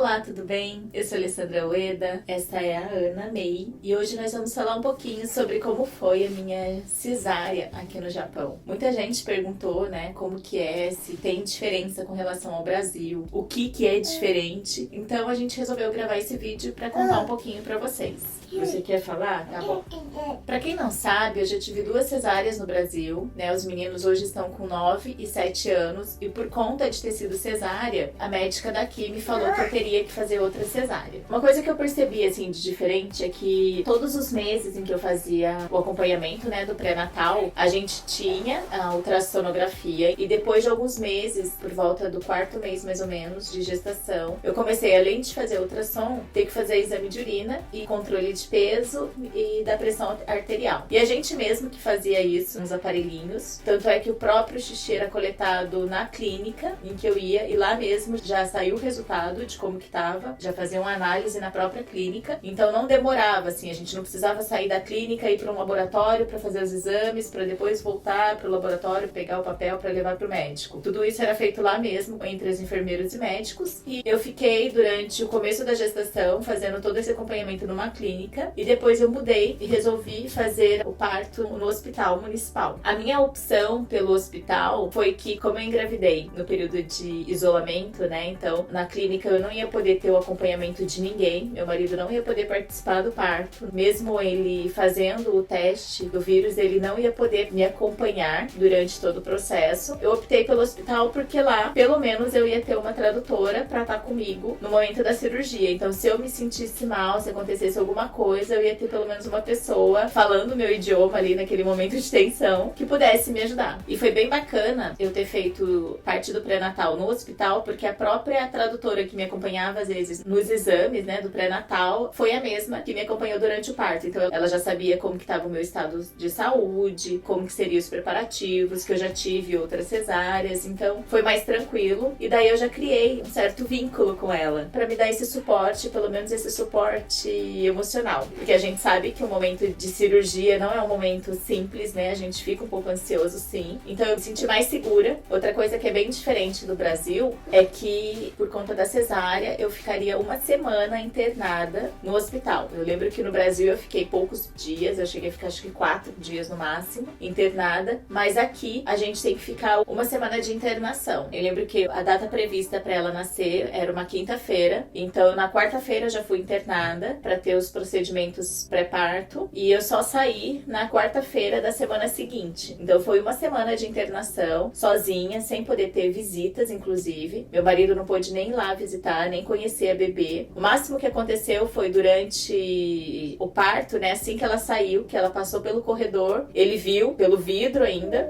Olá, tudo bem? Eu sou a Alessandra Ueda, essa é a Ana May e hoje nós vamos falar um pouquinho sobre como foi a minha cesárea aqui no Japão. Muita gente perguntou, né, como que é, se tem diferença com relação ao Brasil, o que é diferente. Então a gente resolveu gravar esse vídeo para contar um pouquinho para vocês. Você quer falar? Tá bom. Pra quem não sabe, eu já tive 2 cesáreas no Brasil, né? Os meninos hoje estão com 9 e 7 anos e por conta de ter sido cesárea, a médica daqui me falou que eu teria que fazer outra cesárea. Uma coisa que eu percebi, assim, de diferente é que todos os meses em que eu fazia o acompanhamento, né, do pré-natal, a gente tinha a ultrassonografia e depois de alguns meses, por volta do 4º mês mais ou menos, de gestação, eu comecei, além de fazer ultrassom, ter que fazer exame de urina e controle de peso e da pressão arterial. E a gente mesmo que fazia isso nos aparelhinhos, tanto é que o próprio xixi era coletado na clínica em que eu ia e lá mesmo já saiu o resultado de como que tava, já fazia uma análise na própria clínica, então não demorava, assim, a gente não precisava sair da clínica e ir para um laboratório para fazer os exames, para depois voltar para o laboratório, pegar o papel para levar para o médico. Tudo isso era feito lá mesmo, entre os enfermeiros e médicos, e eu fiquei durante o começo da gestação fazendo todo esse acompanhamento numa clínica, e depois eu mudei e resolvi fazer o parto no hospital municipal. A minha opção pelo hospital foi que, como eu engravidei no período de isolamento, né, então na clínica eu não ia poder ter o acompanhamento de ninguém, meu marido não ia poder participar do parto, mesmo ele fazendo o teste do vírus, ele não ia poder me acompanhar durante todo o processo. Eu optei pelo hospital porque lá, pelo menos, eu ia ter uma tradutora para estar comigo no momento da cirurgia. Então, se eu me sentisse mal, se acontecesse alguma coisa, eu ia ter pelo menos uma pessoa falando o meu idioma ali naquele momento de tensão que pudesse me ajudar. E foi bem bacana eu ter feito parte do pré-natal no hospital, porque a própria tradutora que me acompanhava às vezes nos exames, né, do pré-natal, foi a mesma que me acompanhou durante o parto. Então ela já sabia como que estava o meu estado de saúde, como que seriam os preparativos, que eu já tive outras cesáreas, então foi mais tranquilo. E daí eu já criei um certo vínculo com ela, para me dar esse suporte, pelo menos esse suporte emocional. Porque a gente sabe que o momento de cirurgia não é um momento simples, né? A gente fica um pouco ansioso, sim. Então eu me senti mais segura. Outra coisa que é bem diferente do Brasil é que, por conta da cesárea, eu ficaria uma semana internada no hospital. Eu lembro que no Brasil eu fiquei poucos dias, eu cheguei a ficar acho que 4 dias no máximo internada, mas aqui a gente tem que ficar uma semana de internação. Eu lembro que a data prevista para ela nascer era uma quinta-feira, então na quarta-feira eu já fui internada para ter os procedimentos pré-parto e eu só saí na quarta-feira da semana seguinte. Então foi uma semana de internação, sozinha, sem poder ter visitas, inclusive. Meu marido não pôde nem ir lá visitar, nem conhecer a bebê. O máximo que aconteceu foi durante o parto, né? Assim que ela saiu, que ela passou pelo corredor, ele viu pelo vidro ainda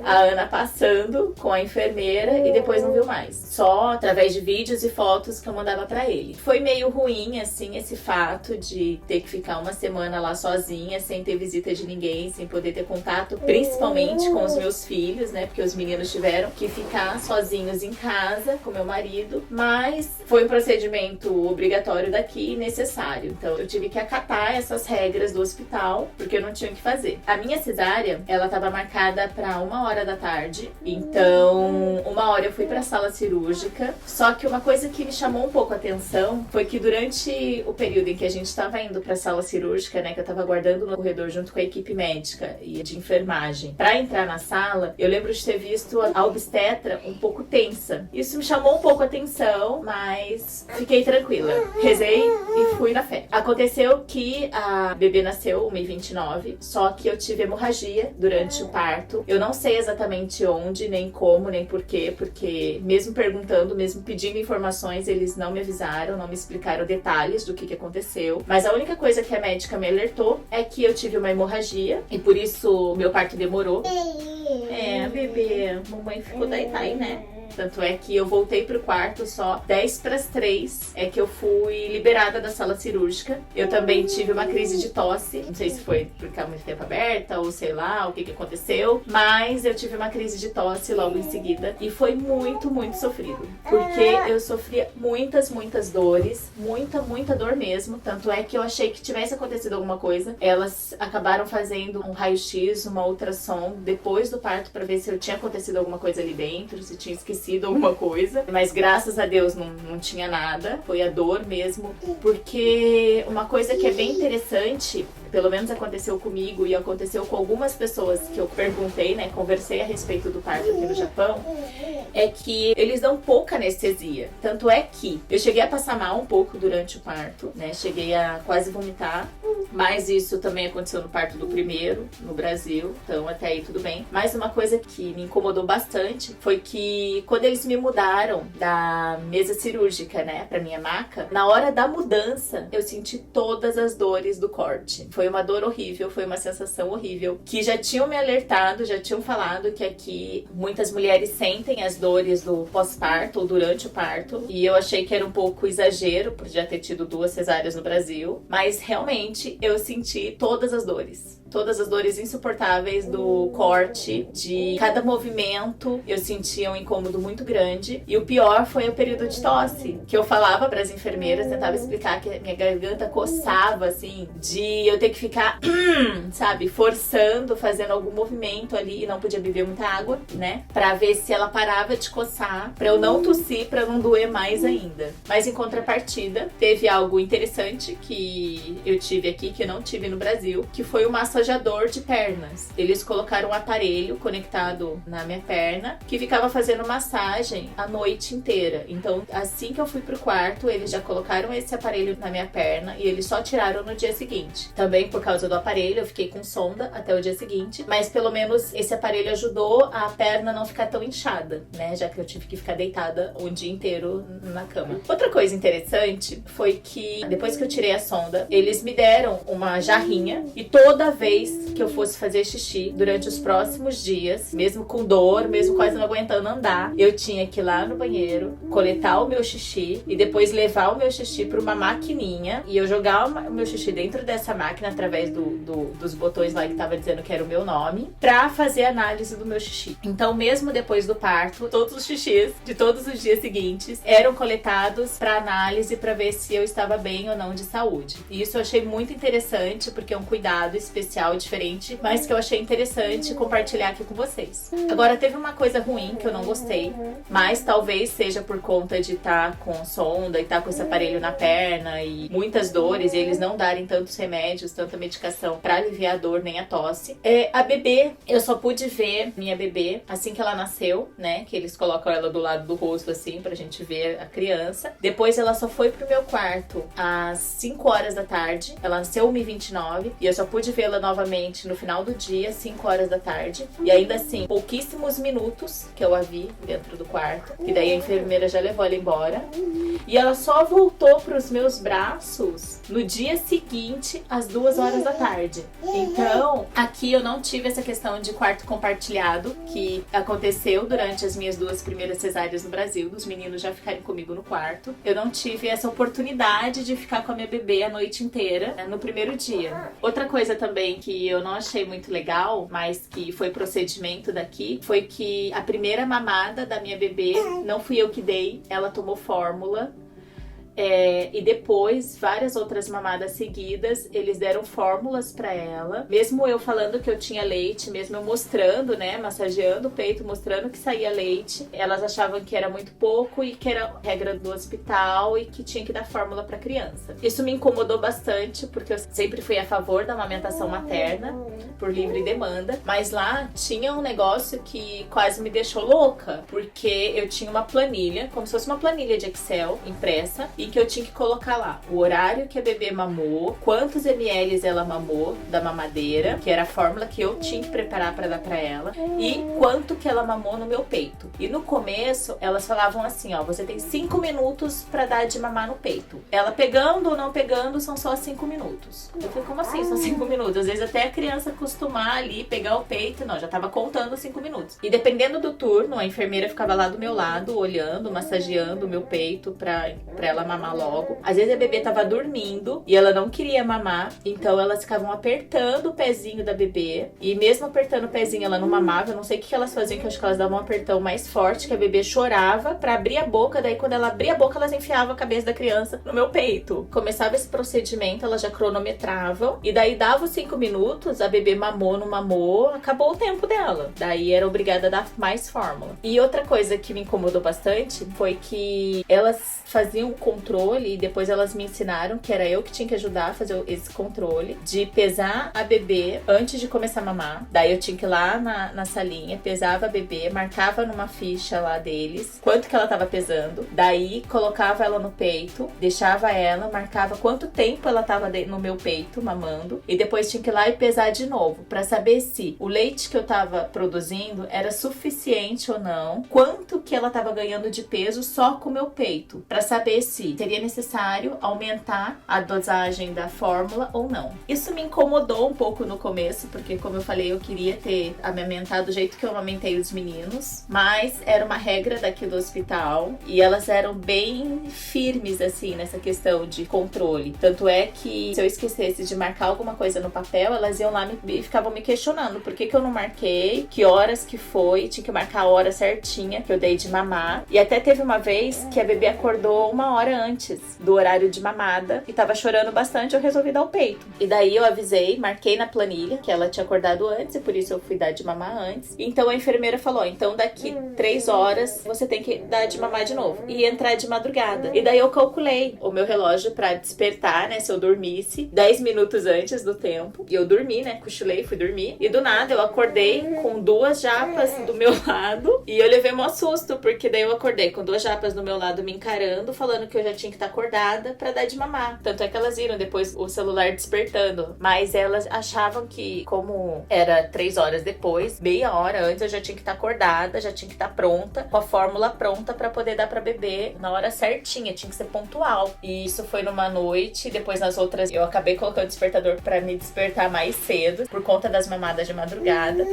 a Ana passando com a enfermeira e depois não viu mais. Só através de vídeos e fotos que eu mandava pra ele. Foi meio ruim, assim, esse fato de ter que ficar uma semana lá sozinha, sem ter visita de ninguém, sem poder ter contato, principalmente com os meus filhos, né? Porque os meninos tiveram que ficar sozinhos em casa com meu marido, mas foi um procedimento obrigatório daqui e necessário. Então eu tive que acatar essas regras do hospital, porque eu não tinha o que fazer. A minha cesárea, ela tava marcada pra 1h da tarde, então 1h eu fui pra sala cirúrgica, só que uma coisa que me chamou um pouco a atenção foi que durante o período em que a gente estava indo pra sala cirúrgica, né, que eu tava aguardando no corredor junto com a equipe médica e de enfermagem, pra entrar na sala, eu lembro de ter visto a obstetra um pouco tensa. Isso me chamou um pouco a atenção, mas fiquei tranquila. Rezei e fui na fé. Aconteceu que a bebê nasceu 1h29, só que eu tive hemorragia durante o parto. Eu não sei exatamente onde, nem como, nem porquê, porque mesmo perguntando, mesmo pedindo informações, eles não me avisaram, não me explicaram detalhes do que aconteceu. Mas a única coisa que a médica me alertou é que eu tive uma hemorragia e por isso o meu parto demorou. É, bebê, mamãe ficou daí, né? Tanto é que eu voltei pro quarto só 10:03, é que eu fui liberada da sala cirúrgica. Eu também tive uma crise de tosse, não sei se foi por ficar muito tempo aberta ou sei lá o que aconteceu, mas eu tive uma crise de tosse logo em seguida e foi muito, muito sofrido, porque eu sofria muitas dores, muita dor mesmo. Tanto é que eu achei que tivesse acontecido alguma coisa. Elas acabaram fazendo um raio-x, uma ultrassom depois do parto pra ver se eu tinha acontecido alguma coisa ali dentro, se tinha esquecido aquecido alguma coisa, mas graças a Deus não tinha nada, foi a dor mesmo, porque uma coisa que é bem interessante, pelo menos aconteceu comigo e aconteceu com algumas pessoas que eu perguntei, né, conversei a respeito do parto aqui no Japão, é que eles dão pouca anestesia. Tanto é que eu cheguei a passar mal um pouco durante o parto, né, cheguei a quase vomitar, mas isso também aconteceu no parto do primeiro, no Brasil, então até aí tudo bem. Mas uma coisa que me incomodou bastante foi que quando eles me mudaram da mesa cirúrgica, né, pra minha maca, na hora da mudança eu senti todas as dores do corte. Foi uma dor horrível, foi uma sensação horrível, que já tinham me alertado, já tinham falado que aqui muitas mulheres sentem as dores do pós-parto ou durante o parto, e eu achei que era um pouco exagero por já ter tido 2 cesáreas no Brasil, mas realmente eu senti todas as dores. Todas as dores insuportáveis do corte, de cada movimento, eu sentia um incômodo muito grande. E o pior foi o período de tosse, que eu falava para as enfermeiras, tentava explicar que a minha garganta coçava, assim, de eu ter que ficar, sabe, forçando, fazendo algum movimento ali, e não podia beber muita água, né, pra ver se ela parava de coçar, pra eu não tossir, pra não doer mais ainda. Mas em contrapartida, teve algo interessante que eu tive aqui, que eu não tive no Brasil, que foi o massageador de pernas. Eles colocaram um aparelho conectado na minha perna que ficava fazendo massagem a noite inteira. Então, assim que eu fui pro quarto, eles já colocaram esse aparelho na minha perna e eles só tiraram no dia seguinte. Também por causa do aparelho, eu fiquei com sonda até o dia seguinte, mas pelo menos esse aparelho ajudou a perna não ficar tão inchada, né? Já que eu tive que ficar deitada o dia inteiro na cama. Outra coisa interessante foi que depois que eu tirei a sonda, eles me deram uma jarrinha e toda vez que eu fosse fazer xixi durante os próximos dias, mesmo com dor, mesmo quase não aguentando andar, eu tinha que ir lá no banheiro, coletar o meu xixi e depois levar o meu xixi para uma maquininha e eu jogar o meu xixi dentro dessa máquina através dos botões lá que tava dizendo que era o meu nome, pra fazer análise do meu xixi. Então, mesmo depois do parto, todos os xixis de todos os dias seguintes eram coletados para análise para ver se eu estava bem ou não de saúde. E isso eu achei muito interessante porque é um cuidado especial, diferente, mas que eu achei interessante compartilhar aqui com vocês. Agora, teve uma coisa ruim que eu não gostei, mas talvez seja por conta de estar com sonda e estar com esse aparelho na perna e muitas dores e eles não darem tantos remédios, tanta medicação pra aliviar a dor nem a tosse. A bebê, eu só pude ver minha bebê assim que ela nasceu, né, que eles colocam ela do lado do rosto assim pra gente ver a criança. Depois ela só foi pro meu quarto às 5 horas da tarde, ela nasceu 1h29 e eu só pude vê-la novamente no final do dia, 5 horas da tarde. E ainda assim, pouquíssimos minutos que eu a vi dentro do quarto. E daí a enfermeira já levou ela embora. E ela só voltou pros meus braços no dia seguinte, às 2 horas da tarde. Então, aqui eu não tive essa questão de quarto compartilhado, que aconteceu durante as minhas 2 primeiras cesáreas no Brasil, dos meninos já ficarem comigo no quarto. Eu não tive essa oportunidade de ficar com a minha bebê a noite inteira, né, no primeiro dia. Outra coisa também que eu não achei muito legal, mas que foi procedimento daqui, foi que a primeira mamada da minha bebê não fui eu que dei, ela tomou fórmula. E depois, várias outras mamadas seguidas, eles deram fórmulas pra ela. Mesmo eu falando que eu tinha leite, mesmo eu mostrando, né, massageando o peito, mostrando que saía leite, elas achavam que era muito pouco e que era regra do hospital e que tinha que dar fórmula pra criança. Isso me incomodou bastante, porque eu sempre fui a favor da amamentação materna, por livre demanda, mas lá tinha um negócio que quase me deixou louca, porque eu tinha uma planilha, como se fosse uma planilha de Excel impressa, e que eu tinha que colocar lá o horário que a bebê mamou, quantos ml ela mamou da mamadeira, que era a fórmula que eu tinha que preparar para dar para ela, e quanto que ela mamou no meu peito. E no começo, elas falavam assim, ó, você tem 5 minutos para dar de mamar no peito. Ela pegando ou não pegando, são só 5 minutos. Eu falei, como assim são 5 minutos? Às vezes até a criança acostumar ali, pegar o peito, não, já tava contando 5 minutos. E dependendo do turno, a enfermeira ficava lá do meu lado, olhando, massageando o meu peito pra ela mamar mamar logo. Às vezes a bebê tava dormindo e ela não queria mamar, então elas ficavam apertando o pezinho da bebê. E mesmo apertando o pezinho, ela não mamava. Eu não sei o que elas faziam, que eu acho que elas davam um apertão mais forte, que a bebê chorava pra abrir a boca. Daí quando ela abria a boca, elas enfiavam a cabeça da criança no meu peito. Começava esse procedimento, elas já cronometravam. E daí dava os 5 minutos, a bebê mamou, não mamou, acabou o tempo dela. Daí era obrigada a dar mais fórmula. E outra coisa que me incomodou bastante foi que elas faziam o controle e depois elas me ensinaram que era eu que tinha que ajudar a fazer esse controle de pesar a bebê antes de começar a mamar. Daí eu tinha que ir lá na salinha, pesava a bebê, marcava numa ficha lá deles quanto que ela tava pesando. Daí colocava ela no peito, deixava ela, marcava quanto tempo ela tava no meu peito mamando e depois tinha que ir lá e pesar de novo pra saber se o leite que eu tava produzindo era suficiente ou não, quanto que ela tava ganhando de peso só com o meu peito, pra saber se seria necessário aumentar a dosagem da fórmula ou não. Isso me incomodou um pouco no começo, porque como eu falei, eu queria ter amamentado do jeito que eu amamentei os meninos, mas era uma regra daqui do hospital e elas eram bem firmes assim nessa questão de controle. Tanto é que se eu esquecesse de marcar alguma coisa no papel, elas iam lá e ficavam me questionando por que eu não marquei, que horas que foi, tinha que marcar a hora certinha que eu dei de mamar. E até teve uma vez que a bebê acordou 1 hora antes do horário de mamada e tava chorando bastante, eu resolvi dar o peito. E daí eu avisei, marquei na planilha que ela tinha acordado antes e por isso eu fui dar de mamar antes. Então a enfermeira falou, então daqui 3 horas você tem que dar de mamar de novo e entrar de madrugada. E daí eu calculei o meu relógio pra despertar, né, se eu dormisse 10 minutos antes do tempo. E eu dormi, né, cochilei, fui dormir. E do nada eu acordei com 2 japas do meu lado e eu levei um susto, porque daí eu acordei com 2 japas do meu lado me encarando, falando que eu já tinha que estar acordada pra dar de mamar. Tanto é que elas viram depois o celular despertando. Mas elas achavam que, como era 3 horas depois, meia hora antes, eu já tinha que estar acordada, já tinha que estar pronta, com a fórmula pronta pra poder dar pra bebê na hora certinha, tinha que ser pontual. E isso foi numa noite, depois nas outras eu acabei colocando o despertador pra me despertar mais cedo, por conta das mamadas de madrugada.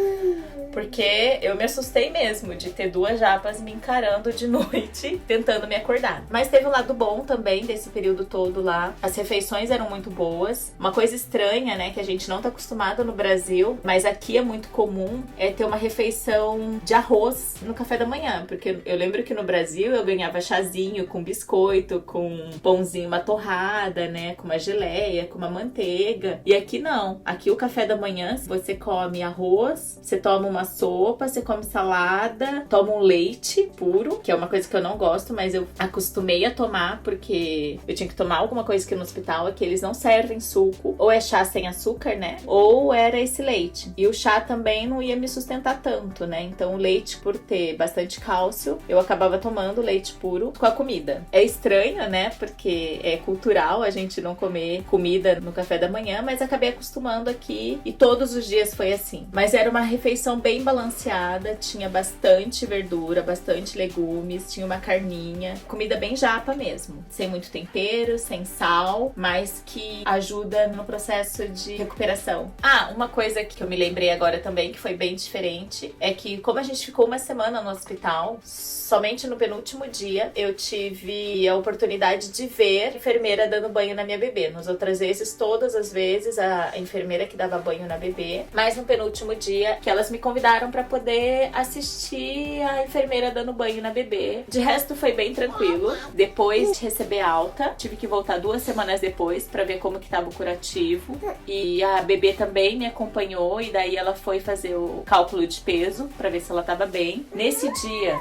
Porque eu me assustei mesmo de ter 2 japas me encarando de noite, tentando me acordar. Mas teve um lado bom também desse período todo lá. As refeições eram muito boas. Uma coisa estranha, né, que a gente não tá acostumado no Brasil, mas aqui é muito comum, é ter uma refeição de arroz no café da manhã. Porque eu lembro que no Brasil eu ganhava chazinho com biscoito, com pãozinho, uma torrada, né, com uma geleia, com uma manteiga. E aqui não. Aqui o café da manhã, você come arroz, você toma uma sopa, você come salada, toma um leite puro, que é uma coisa que eu não gosto, mas eu acostumei a tomar porque eu tinha que tomar alguma coisa aqui no hospital, é que eles não servem suco, ou é chá sem açúcar, né, ou era esse leite. E o chá também não ia me sustentar tanto, né, então o leite, por ter bastante cálcio, eu acabava tomando leite puro com a comida. É estranho, né, porque é cultural a gente não comer comida no café da manhã, mas acabei acostumando aqui e todos os dias foi assim. Mas era uma refeição bem balanceada, tinha bastante verdura, bastante legumes, tinha uma carninha, comida bem japa mesmo, sem muito tempero, sem sal, mas que ajuda no processo de recuperação. Ah, uma coisa que eu me lembrei agora também, que foi bem diferente, é que como a gente ficou uma semana no hospital, somente no penúltimo dia eu tive a oportunidade de ver a enfermeira dando banho na minha bebê. Nas outras vezes, todas as vezes, a enfermeira que dava banho na bebê, mas no penúltimo dia que elas me convidaram pra poder assistir a enfermeira dando banho na bebê. De resto foi bem tranquilo. Depois de receber alta, tive que voltar 2 semanas depois pra ver como que tava o curativo. E a bebê também me acompanhou e daí ela foi fazer o cálculo de peso pra ver se ela tava bem. Nesse dia,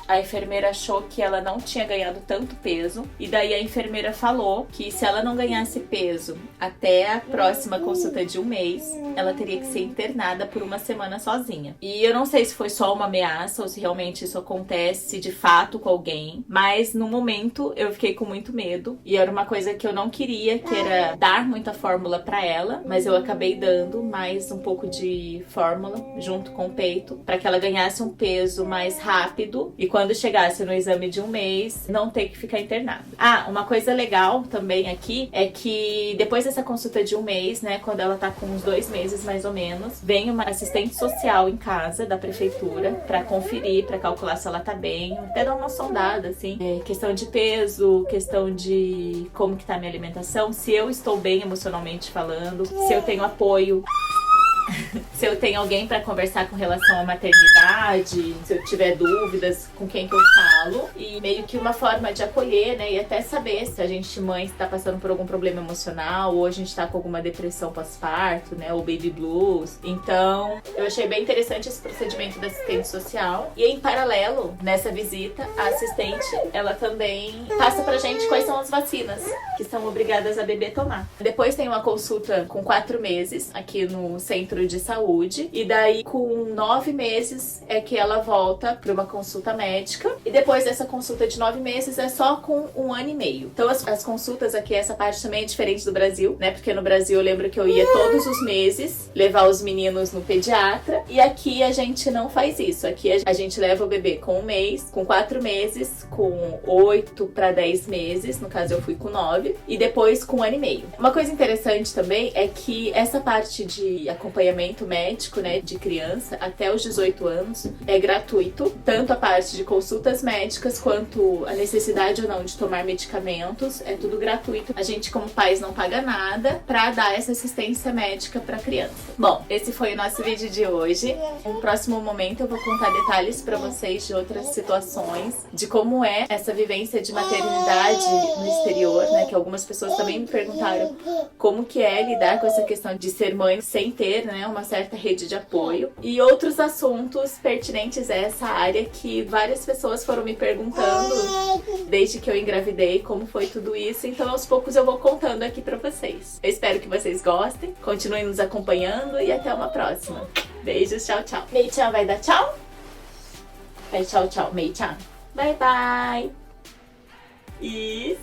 a enfermeira achou que ela não tinha ganhado tanto peso e daí a enfermeira falou que se ela não ganhasse peso até a próxima consulta de 1 mês, ela teria que ser internada por 1 semana sozinha. E eu não sei se foi só uma ameaça ou se realmente isso acontece de fato com alguém, mas no momento eu fiquei com muito medo e era uma coisa que eu não queria, que era dar muita fórmula pra ela, mas eu acabei dando mais um pouco de fórmula junto com o peito para que ela ganhasse um peso mais rápido e quando chegasse no exame de 1 mês, não ter que ficar internado. Ah, uma coisa legal também aqui é que depois dessa consulta de 1 mês, né, quando ela tá com uns 2 meses mais ou menos, vem uma assistente social em casa da prefeitura pra conferir, pra calcular se ela tá bem, até dar uma sondada, assim, questão de peso, questão de como que tá a minha alimentação, se eu estou bem emocionalmente falando, se eu tenho apoio, se eu tenho alguém pra conversar com relação à maternidade, se eu tiver dúvidas, com quem que eu falo. E meio que uma forma de acolher, né? E até saber se a gente, mãe, está passando por algum problema emocional, ou a gente tá com alguma depressão pós-parto, né? Ou baby blues. Então, eu achei bem interessante esse procedimento da assistente social. E em paralelo, nessa visita, a assistente, ela também passa pra gente quais são as vacinas que são obrigadas a bebê tomar. Depois tem uma consulta com 4 meses aqui no centro de saúde, e daí com 9 meses é que ela volta para uma consulta médica, e depois dessa consulta de 9 meses é só com 1 ano e meio. Então as consultas aqui, essa parte também é diferente do Brasil, né? Porque no Brasil eu lembro que eu ia todos os meses levar os meninos no pediatra, e aqui a gente não faz isso. Aqui a gente leva o bebê com 1 mês, com 4 meses, com 8 para 10 meses, no caso eu fui com 9, e depois com 1 ano e meio. Uma coisa interessante também é que essa parte de acompanhamento médico, né, de criança até os 18 anos é gratuito, tanto a parte de consultas médicas quanto a necessidade ou não de tomar medicamentos, é tudo gratuito. A gente como pais não paga nada pra dar essa assistência médica pra criança. Bom, esse foi o nosso vídeo de hoje. No próximo momento eu vou contar detalhes pra vocês de outras situações, de como é essa vivência de maternidade no exterior, né, que algumas pessoas também me perguntaram como que é lidar com essa questão de ser mãe sem ter, né, uma certa rede de apoio, e outros assuntos pertinentes a essa área que várias pessoas foram me perguntando desde que eu engravidei, como foi tudo isso. Então aos poucos eu vou contando aqui pra vocês. Eu espero que vocês gostem, continuem nos acompanhando e até uma próxima. Beijos, tchau, tchau. Mei-chan vai dar tchau? Vai tchau, tchau, Mei-chan. Bye, bye. Isso!